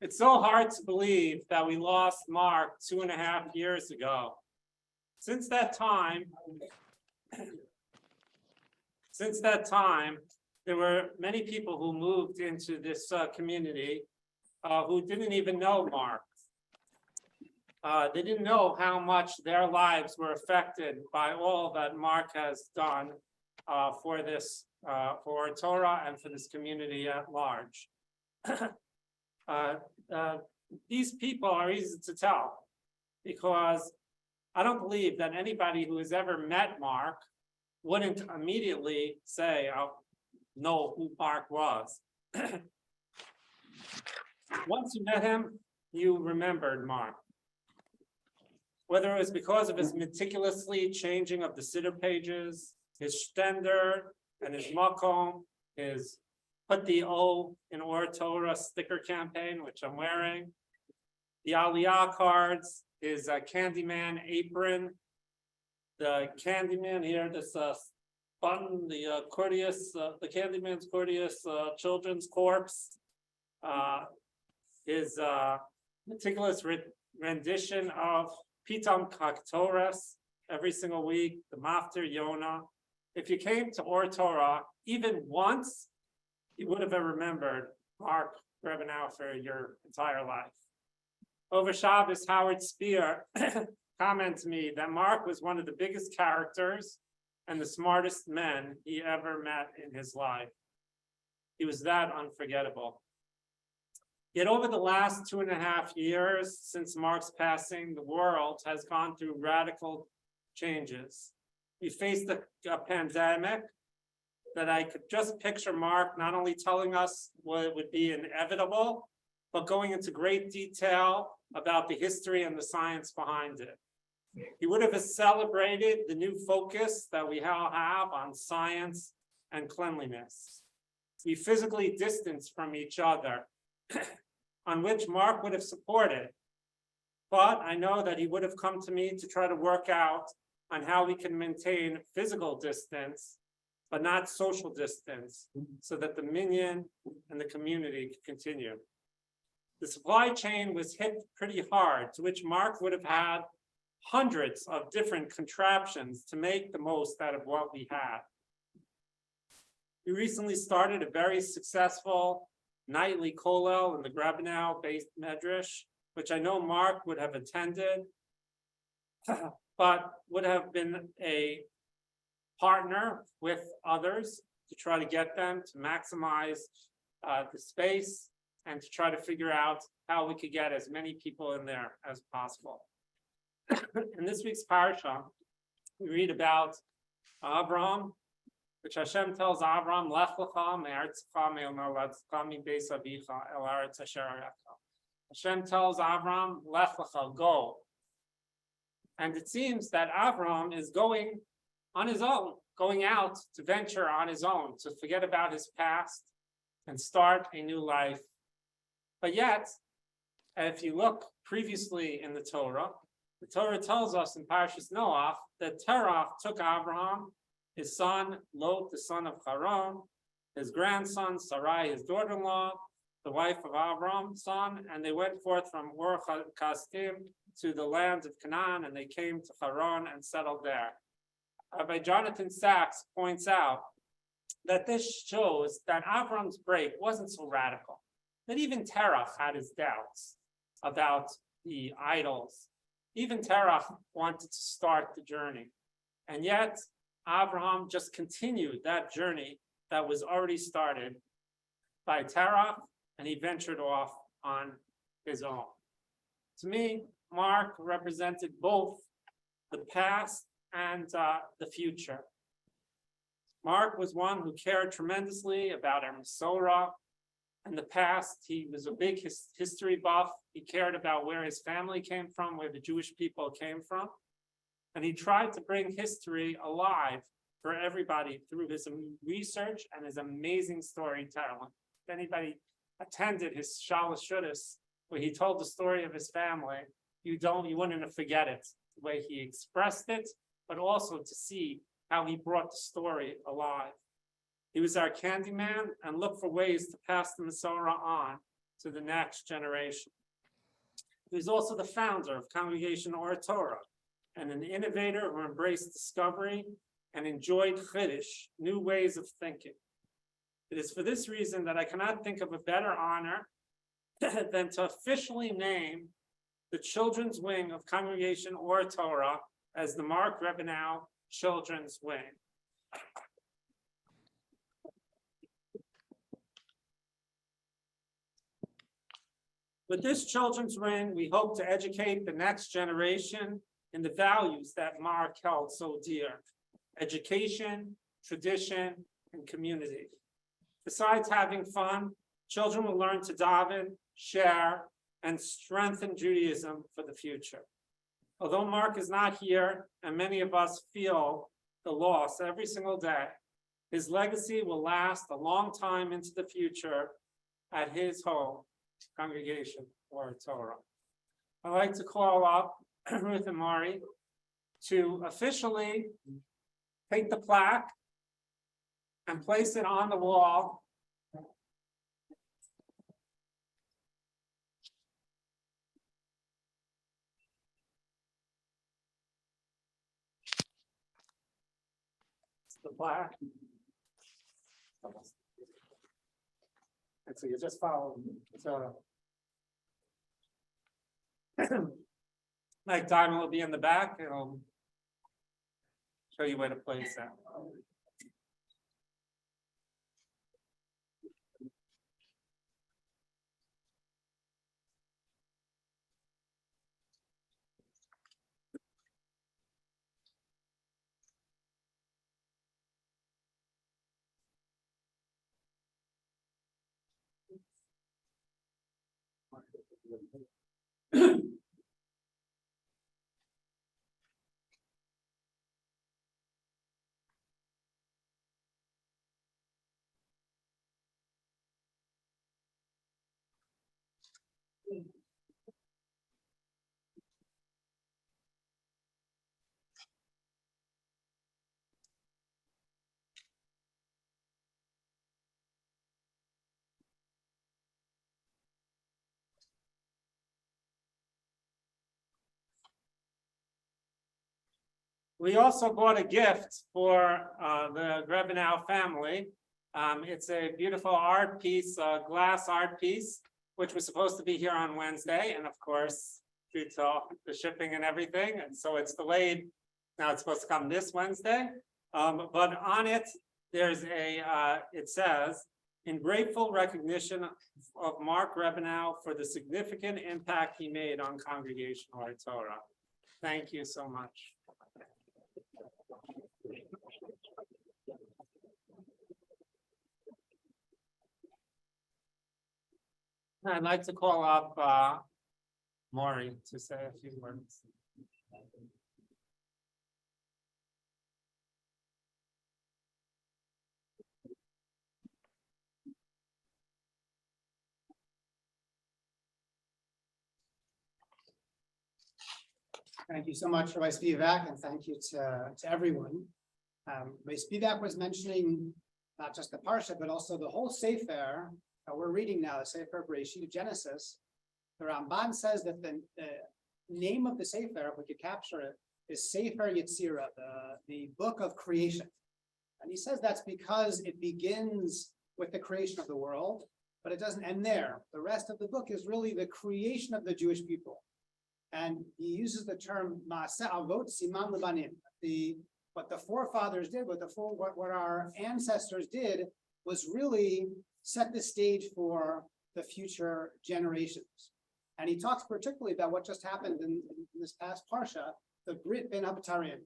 It's so hard to believe that we lost Mark 2.5 years ago. Since that time, there were many people who moved into this community who didn't even know Mark. They didn't know how much their lives were affected by all that Mark has done for Torah and for this community at large. These people are easy to tell because I don't believe that anybody who has ever met Mark wouldn't immediately say, "I know who Mark was." Once you met him, you remembered Mark. Whether it was because of his meticulously changing of the siddur pages, his stender and his makom, his put the O in Or Torah sticker campaign, which I'm wearing, the Aliyah cards, his Candyman apron, the Candyman here, this button, the Cordius, the Candyman's Cordius children's corpse, his meticulous rendition of Pitam Kaktoras every single week, the Mafter Yonah. If you came to Or Torah even once, you would have remembered Mark Grebenau for your entire life. Over Shabbos, Howard Spear commented to me that Mark was one of the biggest characters and the smartest men he ever met in his life. He was that unforgettable. Yet over the last 2.5 years since Mark's passing, the world has gone through radical changes. We faced a pandemic that I could just picture Mark not only telling us what would be inevitable, but going into great detail about the history and the science behind it. He would have celebrated the new focus that we all have on science and cleanliness. We physically distanced from each other, on which Mark would have supported. But I know that he would have come to me to try to work out on how we can maintain physical distance, but not social distance, so that the minyan and the community could continue. The supply chain was hit pretty hard, to which Mark would have had hundreds of different contraptions to make the most out of what we had. We recently started a very successful nightly kollel in the Grebenau based medrash, which I know Mark would have attended, but would have been a partner with others to try to get them to maximize the space and to try to figure out how we could get as many people in there as possible. In this week's parasha, we read about Abraham, which Hashem tells Abraham, "Lech lecha me'artzecha me'moladzecha mibeis avicha el haaretz asher arecha." Hashem tells Abraham, "Lech lecha, go." And it seems that Abraham is going on his own, going out to venture on his own, to forget about his past and start a new life. But yet, if you look previously in the Torah tells us in Parashas Noach that Terach took Abraham, his son Lot, the son of Haran, his grandson Sarai, his daughter-in-law, the wife of Abraham's son, and they went forth from Ur Kasdim to the land of Canaan, and they came to Haran and settled there. Rabbi Jonathan Sachs points out that this shows that Avram's break wasn't so radical, that even Terach had his doubts about the idols. Even Terach wanted to start the journey. And yet, Abraham just continued that journey that was already started by Terach, and he ventured off on his own. To me, Mark represented both the past and the future. Mark was one who cared tremendously about our Masorah. In the past, he was a big history buff. He cared about where his family came from, where the Jewish people came from. And he tried to bring history alive for everybody through his research and his amazing storytelling. If anybody attended his Shalosh Shudas, where he told the story of his family, you wouldn't forget it, the way he expressed it, but also to see how he brought the story alive. He was our candy man and looked for ways to pass the Masorah on to the next generation. He was also the founder of Congregation Or Torah and an innovator who embraced discovery and enjoyed Chiddush, new ways of thinking. It is for this reason that I cannot think of a better honor than to officially name the children's wing of Congregation Or Torah as the Mark Grebenau Children's Wing. With this children's wing, we hope to educate the next generation in the values that Mark held so dear: education, tradition, and community. Besides having fun, children will learn to daven, share, and strengthen Judaism for the future. Although Mark is not here, and many of us feel the loss every single day, his legacy will last a long time into the future at his home, Congregation Or Torah. I'd like to call up Ruth and Mari to officially take the plaque and place it on the wall. It's the plaque. And so you just follow. So like diamond will be in the back, it'll show you where to place that. We also bought a gift for the Grebenau family. It's a beautiful art piece, glass art piece, which was supposed to be here on Wednesday. And of course, due to the shipping and everything, and so it's delayed. Now it's supposed to come this Wednesday. But on it, there's it says, in grateful recognition of Mark Grebenau for the significant impact he made on Congregation Or Torah. Thank you so much. I'd like to call up Maury to say a few words. Thank you so much, Rabbi Spivak, and thank you to everyone. Rabbi Spivak was mentioning not just the Parsha, but also the whole Sefer that we're reading now, the Sefer Bereshit Genesis. The Ramban says that the name of the Sefer, if we could capture it, is Sefer Yetzirah, the book of creation. And he says that's because it begins with the creation of the world, but it doesn't end there. The rest of the book is really the creation of the Jewish people. And he uses the term Maaseh Avot Siman Lebanim. What the forefathers did, what our ancestors did, was really set the stage for the future generations. And he talks particularly about what just happened in this past Parsha, the Brit Ben Abtarim,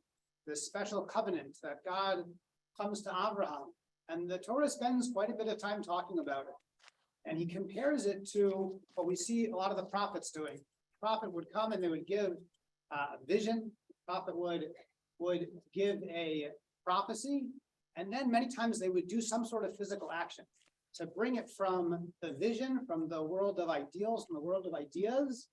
this special covenant that God comes to Abraham. And the Torah spends quite a bit of time talking about it. And he compares it to what we see a lot of the prophets doing. The prophet would come and they would give a vision. The prophet would give a prophecy. And then many times they would do some sort of physical action to bring it from the vision, from the world of ideals, from the world of ideas,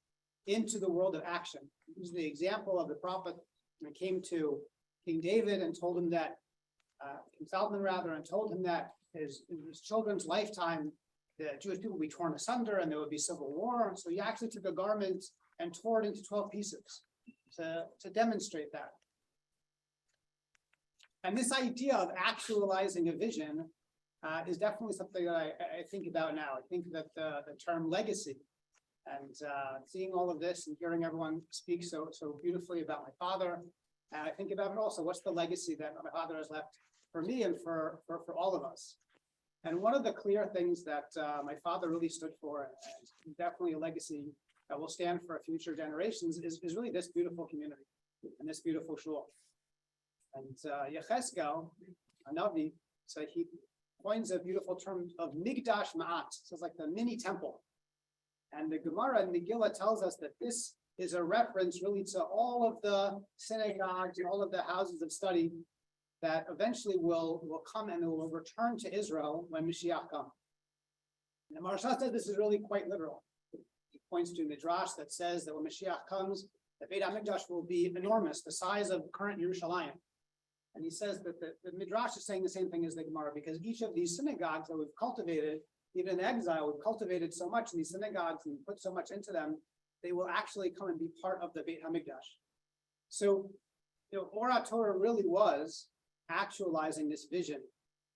into the world of action. This is the example of the prophet when it came to King David and told him that, King Solomon rather, and told him that his children's lifetime, the Jewish people would be torn asunder and there would be civil war. So he actually took a garment and tore it into 12 pieces to demonstrate that. And this idea of actualizing a vision is definitely something that I think about now. I think that the term legacy and seeing all of this and hearing everyone speak so beautifully about my father, and I think about it also, what's the legacy that my father has left for me and for all of us. And one of the clear things that my father really stood for, and definitely a legacy that will stand for future generations, is really this beautiful community and this beautiful shul. And Yechezkel, Hanavi, so he coins a beautiful term of Migdash Ma'at, so it's like the mini temple. And the Gemara and Megillah tells us that this is a reference really to all of the synagogues and all of the houses of study that eventually will come and will return to Israel when Mashiach comes. And the Maharsha said this is really quite literal. He points to a Midrash that says that when Mashiach comes, the Beit HaMikdash will be enormous, the size of current Yerushalayim. And he says that the Midrash is saying the same thing as the Gemara, because each of these synagogues that we've cultivated, even in exile, we've cultivated so much in these synagogues and put so much into them, they will actually come and be part of the Beit HaMikdash. So, Ora Torah really was actualizing this vision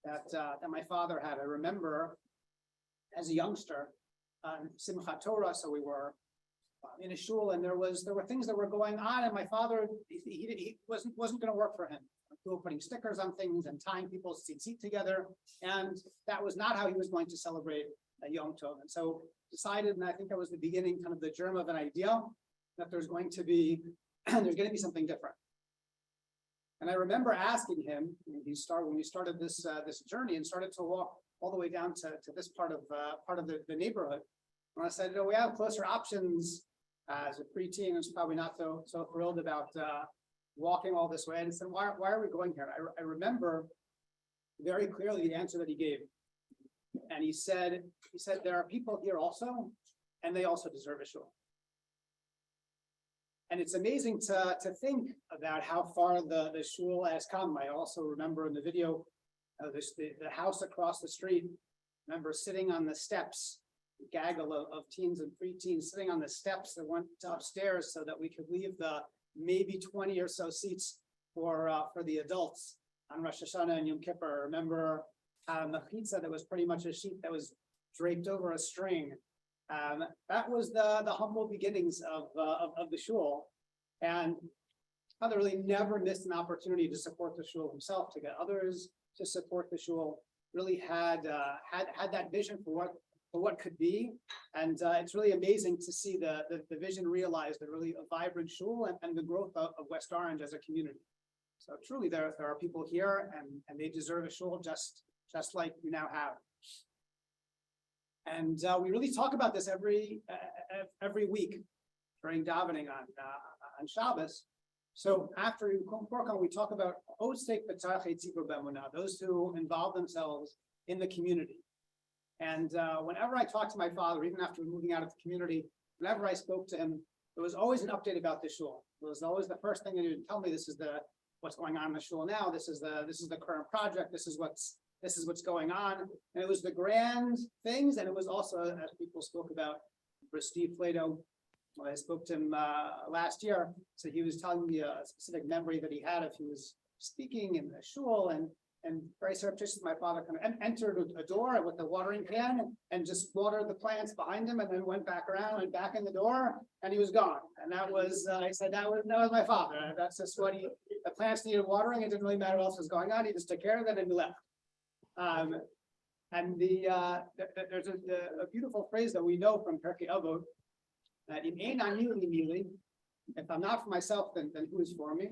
that my father had. I remember as a youngster, Simchat Torah, so we were in a shul, and there were things that were going on, and my father, he wasn't going to work for him. We were putting stickers on things and tying people's tzitzit together, and that was not how he was going to celebrate a Yom Tov. And so decided, and I think that was the beginning, kind of the germ of an idea, that there's going to be something different. And I remember asking him when we started this journey and started to walk all the way down to this part of the neighborhood. When I said, we have closer options as a preteen, I was probably not so thrilled about walking all this way. And he said, why are we going here? I remember very clearly the answer that he gave. And he said, there are people here also, and they also deserve a shul. And it's amazing to think about how far the shul has come. I also remember in the video, the house across the street, I remember sitting on the steps, a gaggle of teens and preteens sitting on the steps that went upstairs so that we could leave the maybe 20 or so seats for the adults on Rosh Hashanah and Yom Kippur. I remember the pizza that was pretty much a sheet that was draped over a string. That was the humble beginnings of the shul, and Father really never missed an opportunity to support the shul himself, to get others to support the shul. Really had that vision for what could be, and it's really amazing to see the vision realized, that really a vibrant shul and the growth of West Orange as a community. So truly, there are people here, and they deserve a shul just like we now have. And we really talk about this every week during davening on Shabbos. So after we talk about those who involve themselves in the community. And whenever I talked to my father, even after moving out of the community, whenever I spoke to him, there was always an update about the shul. It was always the first thing that he would tell me. This is what's going on in the shul now. This is the current project. This is what's going on. And it was the grand things, and it was also, as people spoke about, for Steve Plato, when I spoke to him last year, so he was telling me a specific memory that he had if he was speaking in the shul, and very surreptitiously, my father kind of entered a door with the watering can and just watered the plants behind him, and then went back around and back in the door, and he was gone. And that was, I said, that was my father. That's just what the plants needed watering. It didn't really matter what else was going on. He just took care of it and he left. And there's a beautiful phrase that we know from Pirkei Avot, that if I'm not for myself, then who is for me?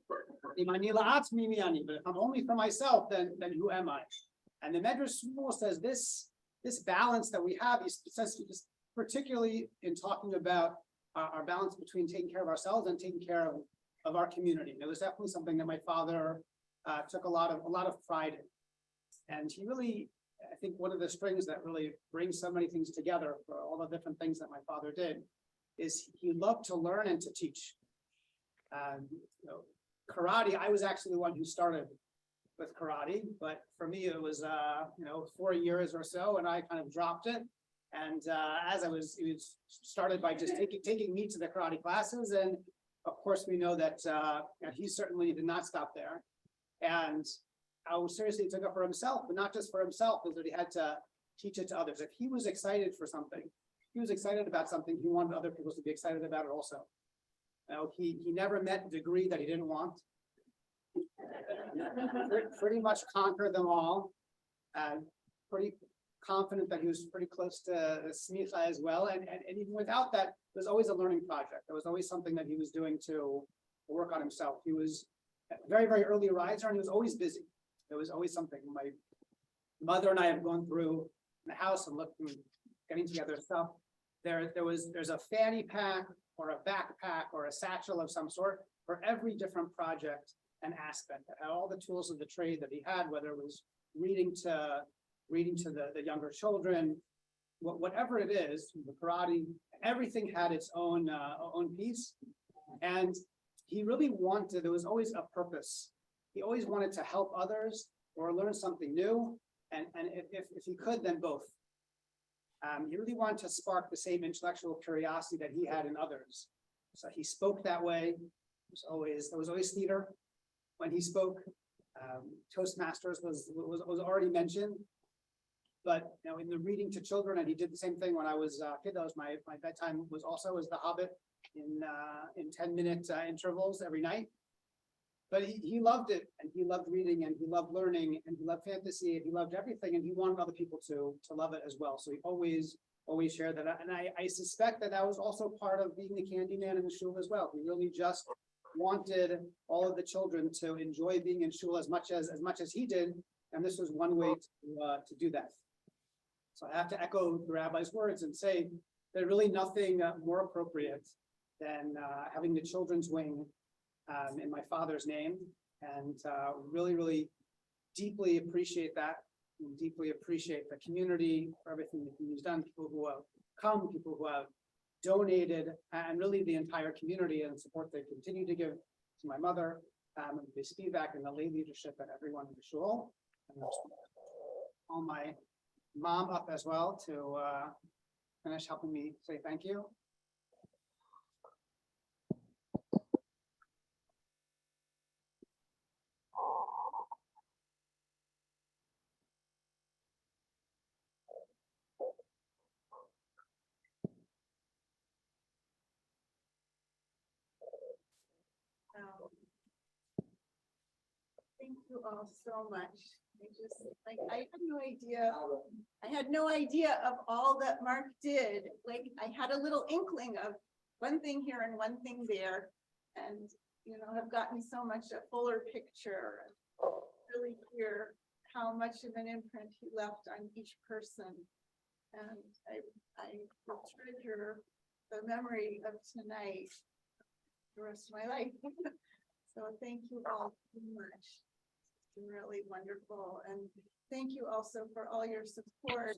But if I'm only for myself, then who am I? And the Medrash Shmuel says this balance that we have, he says particularly in talking about our balance between taking care of ourselves and taking care of our community. And it was definitely something that my father took a lot of pride in. And he really, I think one of the strings that really brings so many things together for all the different things that my father did is he loved to learn and to teach. Karate, I was actually the one who started with karate, but for me, it was, 4 years or so, and I kind of dropped it. And as it was started by just taking me to the karate classes, and of course, we know that he certainly did not stop there. And how seriously he took it for himself, but not just for himself, is that he had to teach it to others. If he was excited for something, he was excited about something, he wanted other people to be excited about it also. He never met a degree that he didn't want. Pretty much conquered them all. Pretty confident that he was pretty close to the smicha as well. And even without that, there's always a learning project. There was always something that he was doing to work on himself. He was a very, very early riser, and he was always busy. There was always something. My mother and I have gone through the house and looked and getting together stuff. There's a fanny pack or a backpack or a satchel of some sort for every different project and aspect. That had all the tools of the trade that he had, whether it was reading to the younger children, whatever it is, the karate, everything had its own piece. And he really wanted, there was always a purpose. He always wanted to help others or learn something new. And if he could, then both. He really wanted to spark the same intellectual curiosity that he had in others. So he spoke that way. There was always theater when he spoke. Toastmasters was already mentioned. But in the reading to children, and he did the same thing when I was a kid. That was my bedtime was also as The Hobbit in 10-minute intervals every night. But he loved it, and he loved reading, and he loved learning, and he loved fantasy, and he loved everything, and he wanted other people to love it as well. So he always shared that. And I suspect that was also part of being the candy man in the shul as well. He really just wanted all of the children to enjoy being in shul as much as he did, and this was one way to do that. So I have to echo the rabbi's words and say there's really nothing more appropriate than having the children's wing in my father's name, and really, really deeply appreciate that, and deeply appreciate the community for everything that he's done, people who have come, people who have donated, and really the entire community and support they continue to give to my mother, and the feedback and the lay leadership and everyone in the shul. And all my mom up as well to finish helping me say thank you. Thank you all so much. I had no idea of all that Mark did. Like, I had a little inkling of one thing here and one thing there, and have gotten so much a fuller picture and really hear how much of an imprint he left on each person. And I will treasure the memory of tonight the rest of my life. So thank you all so much. It's been really wonderful. And thank you also for all your support